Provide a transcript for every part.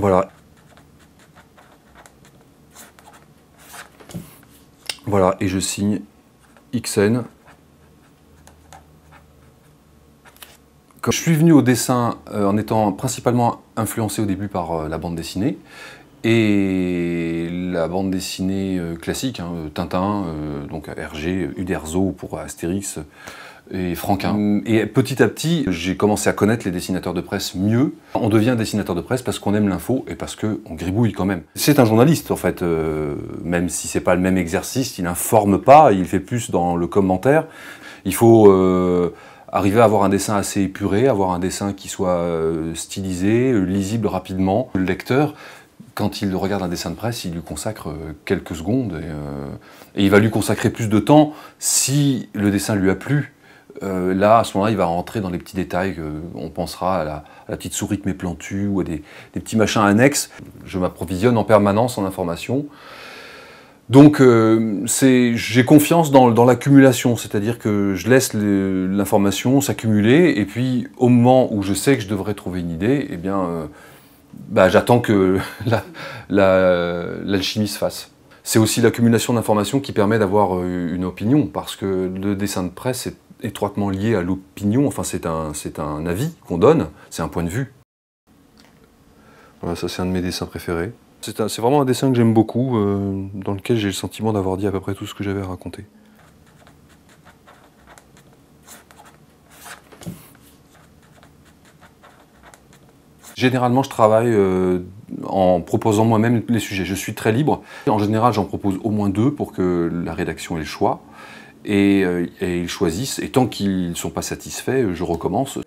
Voilà. Voilà, et je signe XN. Quand je suis venu au dessin en étant principalement influencé au début par la bande dessinée, et la bande dessinée classique, hein, Tintin, donc Hergé, Uderzo pour Astérix et Franquin. Et petit à petit, j'ai commencé à connaître les dessinateurs de presse mieux. On devient dessinateur de presse parce qu'on aime l'info et parce qu'on gribouille quand même. C'est un journaliste en fait, même si c'est pas le même exercice, il informe pas, il fait plus dans le commentaire. Il faut arriver à avoir un dessin assez épuré, avoir un dessin qui soit stylisé, lisible rapidement. Le lecteur, quand il regarde un dessin de presse, il lui consacre quelques secondes et il va lui consacrer plus de temps si le dessin lui a plu. Là, à ce moment-là, il va rentrer dans les petits détails. On pensera à la petite souris que m'éplantu ou à des petits machins annexes. Je m'approvisionne en permanence en informations. Donc j'ai confiance dans l'accumulation, c'est-à-dire que je laisse l'information s'accumuler et puis au moment où je sais que je devrais trouver une idée, eh bien, j'attends que l'alchimie se fasse. C'est aussi l'accumulation d'informations qui permet d'avoir une opinion, parce que le dessin de presse est étroitement lié à l'opinion, enfin c'est un avis qu'on donne, c'est un point de vue. Voilà, ça c'est un de mes dessins préférés. C'est vraiment un dessin que j'aime beaucoup, dans lequel j'ai le sentiment d'avoir dit à peu près tout ce que j'avais à raconter. Généralement, je travaille en proposant moi-même les sujets. Je suis très libre. En général, j'en propose au moins 2 pour que la rédaction ait le choix. Et ils choisissent. Et tant qu'ils ne sont pas satisfaits, je recommence.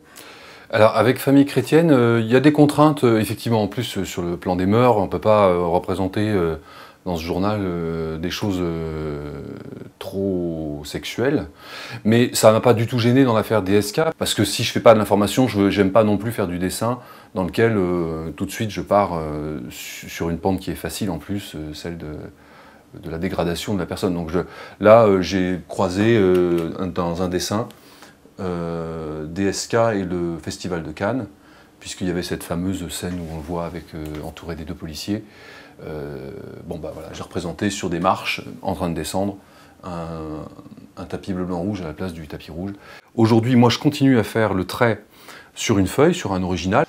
Alors, avec Famille chrétienne, il y a des contraintes, effectivement, en plus, sur le plan des mœurs. On ne peut pas représenter dans ce journal des choses trop sexuelles. Mais ça m'a pas du tout gêné dans l'affaire DSK, parce que si je fais pas de l'information, j'aime pas non plus faire du dessin dans lequel tout de suite je pars sur une pente qui est facile en plus, celle de la dégradation de la personne. Donc là, j'ai croisé dans un dessin DSK et le Festival de Cannes, puisqu'il y avait cette fameuse scène où on le voit avec, entouré des 2 policiers. Voilà, j'ai représenté sur des marches, en train de descendre, un tapis bleu-blanc-rouge à la place du tapis rouge. Aujourd'hui, moi, je continue à faire le trait sur une feuille, sur un original.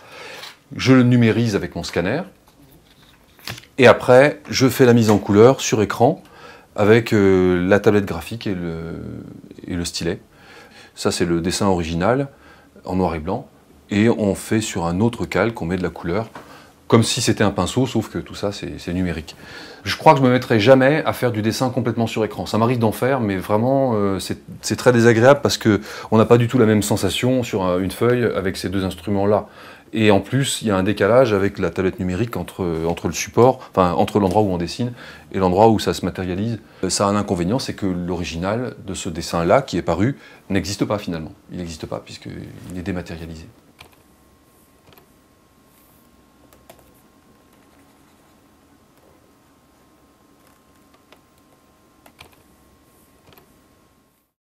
Je le numérise avec mon scanner. Et après, je fais la mise en couleur sur écran avec la tablette graphique et le stylet. Ça, c'est le dessin original, en noir et blanc. Et on fait sur un autre calque, on met de la couleur, comme si c'était un pinceau, sauf que tout ça, c'est numérique. Je crois que je ne me mettrai jamais à faire du dessin complètement sur écran. Ça m'arrive d'en faire, mais vraiment, c'est très désagréable parce qu'on n'a pas du tout la même sensation sur une feuille avec ces 2 instruments-là. Et en plus, il y a un décalage avec la tablette numérique entre le support, enfin entre l'endroit où on dessine et l'endroit où ça se matérialise. Ça a un inconvénient, c'est que l'original de ce dessin-là, qui est paru, n'existe pas finalement. Il n'existe pas puisqu'il est dématérialisé.